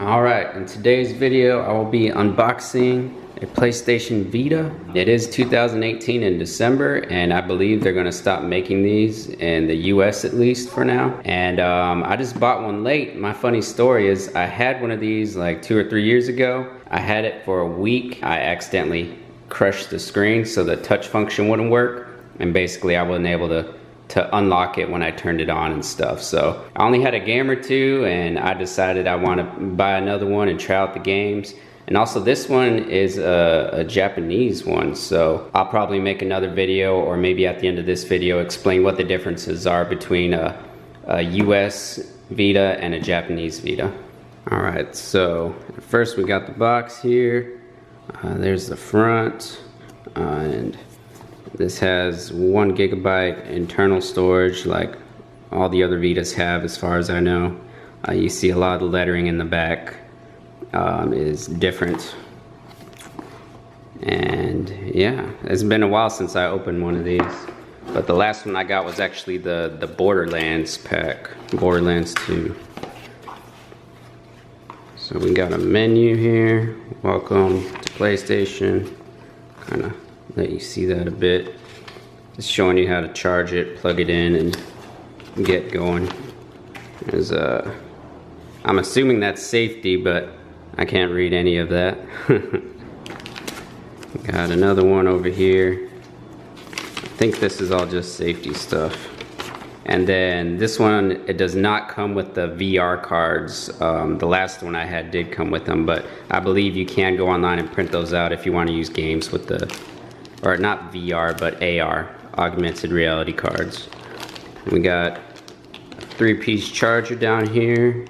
Alright, in today's video I will be unboxing a PlayStation Vita. It is 2018 in December, and I believe they're going to stop making these in the US at least for now. And I just bought one late. My funny story is I had one of these like 2 or 3 years ago. I had it for a week. I accidentally crushed the screen so the touch function wouldn't work, and basically I wasn't able to unlock it when I turned it on and stuff. So I only had a game or two, and I decided I want to buy another one and try out the games. And also this one is a Japanese one, so I'll probably make another video, or maybe at the end of this video, explain what the differences are between a US Vita and a Japanese Vita. Alright, so first we got the box here. There's the front, and this has 1 GB internal storage like all the other Vitas have as far as I know. You see a lot of the lettering in the back is different. And yeah, it's been a while since I opened one of these. But the last one I got was actually the Borderlands pack, Borderlands 2. So we got a menu here. Welcome to PlayStation. Kind of let you see that a bit. Just showing you how to charge it, plug it in, and get going. There's I'm assuming that's safety, but I can't read any of that. Got another one over here. I think this is all just safety stuff. And then this one, it does not come with the VR cards. The last one I had did come with them, but I believe you can go online and print those out if you want to use games with the, or not VR, but AR, augmented reality cards. We got a 3-piece charger down here.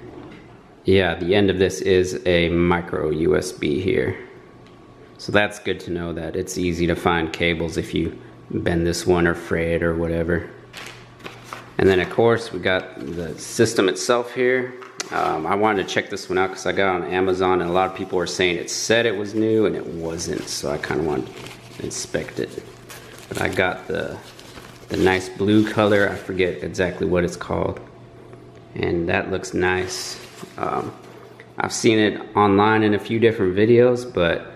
Yeah, the end of this is a micro USB here. So that's good to know that it's easy to find cables if you bend this one or fray it or whatever. And then of course we got the system itself here. I wanted to check this one out because I got it on Amazon, and a lot of people were saying it said it was new and it wasn't, so I kind of wanted to inspect it. But I got the nice blue color. I forget exactly what it's called, and that looks nice. I've seen it online in a few different videos, but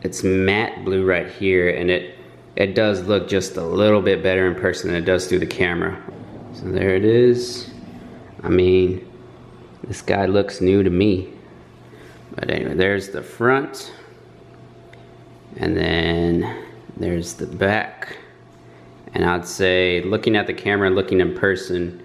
it's matte blue right here, and it does look just a little bit better in person than it does through the camera. So there it is. I mean, this guy looks new to me. But anyway, there's the front, and then there's the back. And I'd say, looking at the camera and looking in person,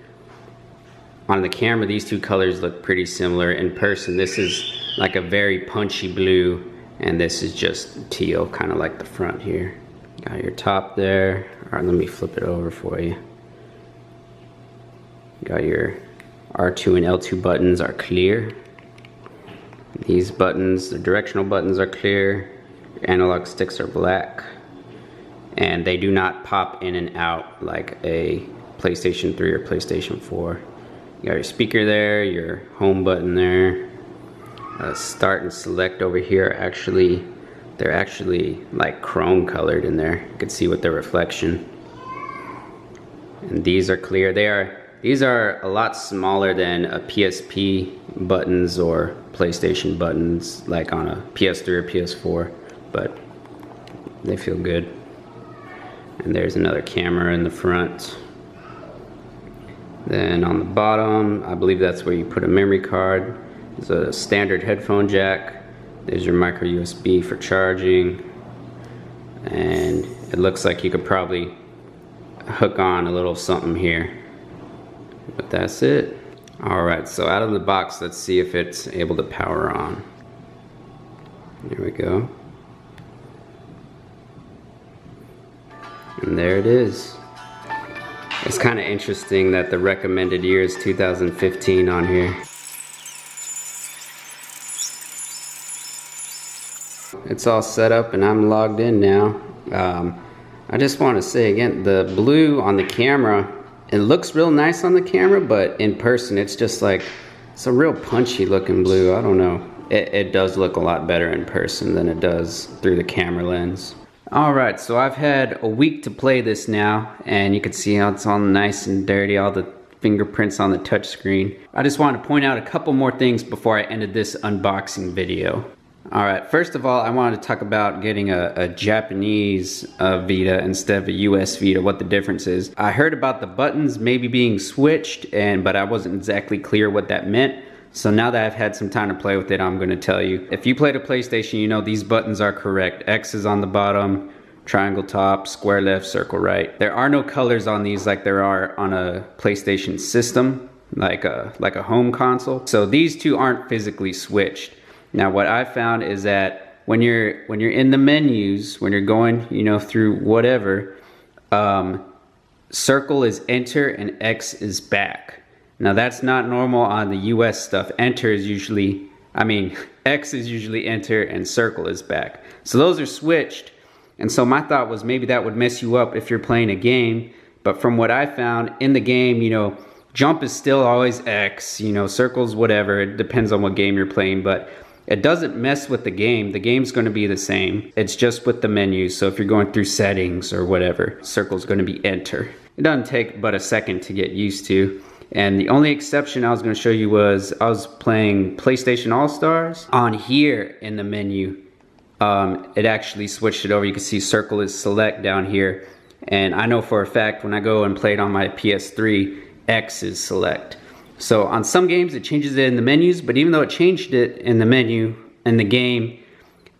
on the camera these two colors look pretty similar. In person, this is like a very punchy blue, and this is just teal, kind of like the front here. Got your top there. Alright, let me flip it over for you. Got your R2 and L2 buttons are clear. These buttons, the directional buttons, are clear. Your analog sticks are black. And they do not pop in and out like a PlayStation 3 or PlayStation 4. You got your speaker there, your home button there. Start and select over here, they're actually like chrome colored in there. You can see with the reflection. And these are clear. These are a lot smaller than a PSP buttons or PlayStation buttons like on a PS3 or PS4, but they feel good. And there's another camera in the front. Then on the bottom, I believe that's where you put a memory card. There's a standard headphone jack. There's your micro USB for charging. And it looks like you could probably hook on a little something here. But that's it. Alright, so out of the box, let's see if it's able to power on. There we go. And there it is. It's kind of interesting that the recommended year is 2015 on here. It's all set up and I'm logged in now. I just want to say again, the blue on the camera, it looks real nice on the camera, but in person it's just like, it's a real punchy looking blue. I don't know. It does look a lot better in person than it does through the camera lens. Alright, so I've had a week to play this now, and you can see how it's all nice and dirty. All the fingerprints on the touchscreen. I just wanted to point out a couple more things before I ended this unboxing video. Alright, first of all, I wanted to talk about getting a Japanese Vita instead of a US Vita, what the difference is. I heard about the buttons maybe being switched, but I wasn't exactly clear what that meant. So now that I've had some time to play with it, I'm going to tell you. If you played a PlayStation, you know these buttons are correct. X is on the bottom, triangle top, square left, circle right. There are no colors on these like there are on a PlayStation system, like a home console. So these two aren't physically switched. Now what I found is that when you're in the menus, when you're going, you know, through whatever, circle is enter and X is back. Now that's not normal on the US stuff. Enter is usually, X is usually enter and circle is back. So those are switched. And so my thought was maybe that would mess you up if you're playing a game. But from what I found in the game, you know, jump is still always X, you know, circles, whatever. It depends on what game you're playing, but it doesn't mess with the game. The game's going to be the same. It's just with the menus. So if you're going through settings or whatever, circle's going to be enter. It doesn't take but a second to get used to. And the only exception I was going to show you was I was playing PlayStation All-Stars. On here in the menu, it actually switched it over. You can see circle is select down here. And I know for a fact when I go and play it on my PS3, X is select. So on some games it changes it in the menus, but even though it changed it in the menu, in the game,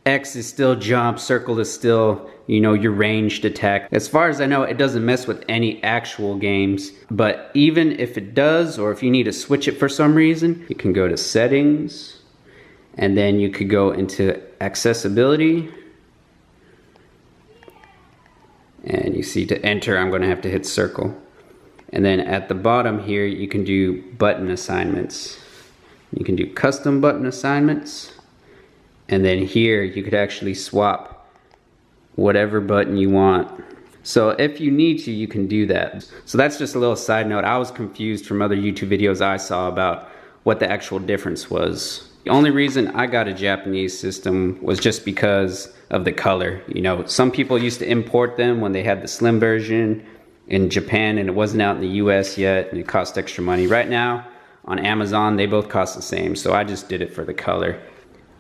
X is still jump, circle is still, you know, your ranged attack. As far as I know, it doesn't mess with any actual games, but even if it does, or if you need to switch it for some reason, you can go to settings, and then you could go into accessibility, and you see to enter, I'm going to have to hit circle. And then at the bottom here, you can do button assignments. You can do custom button assignments. And then here, you could actually swap whatever button you want. So if you need to, you can do that. So that's just a little side note. I was confused from other YouTube videos I saw about what the actual difference was. The only reason I got a Japanese system was just because of the color. You know, some people used to import them when they had the slim version in Japan and it wasn't out in the US yet and it cost extra money. Right now on Amazon they both cost the same, so I just did it for the color.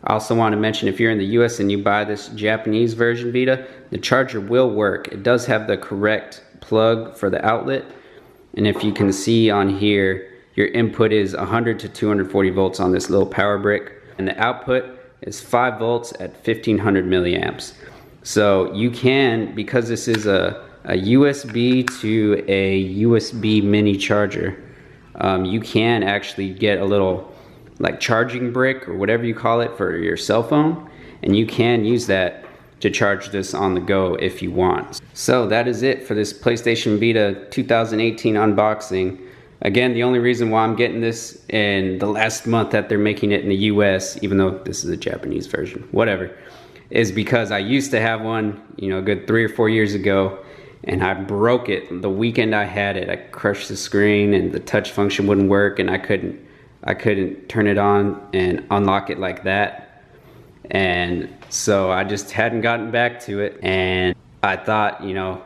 I also want to mention if you're in the US and you buy this Japanese version Vita, the charger will work. It does have the correct plug for the outlet, and if you can see on here, your input is 100 to 240 volts on this little power brick, and the output is 5 volts at 1500 milliamps. So you can, because this is a USB to a USB mini charger, you can actually get a little like charging brick or whatever you call it for your cell phone, and you can use that to charge this on the go if you want. So that is it for this PlayStation Vita 2018 unboxing. Again, the only reason why I'm getting this in the last month that they're making it in the US, even though this is a Japanese version, whatever, is because I used to have one, you know, a good 3 or 4 years ago, and I broke it the weekend I had it. I crushed the screen and the touch function wouldn't work, and I couldn't turn it on and unlock it like that. And so I just hadn't gotten back to it, and I thought, you know,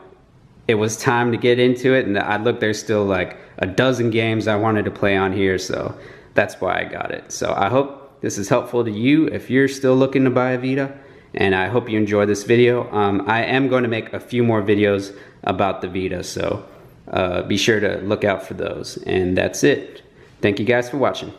it was time to get into it, and I looked, there's still like a dozen games I wanted to play on here, so that's why I got it. So I hope this is helpful to you if you're still looking to buy a Vita, and I hope you enjoy this video. I am going to make a few more videos about the Vita, so be sure to look out for those. And that's it. Thank you guys for watching.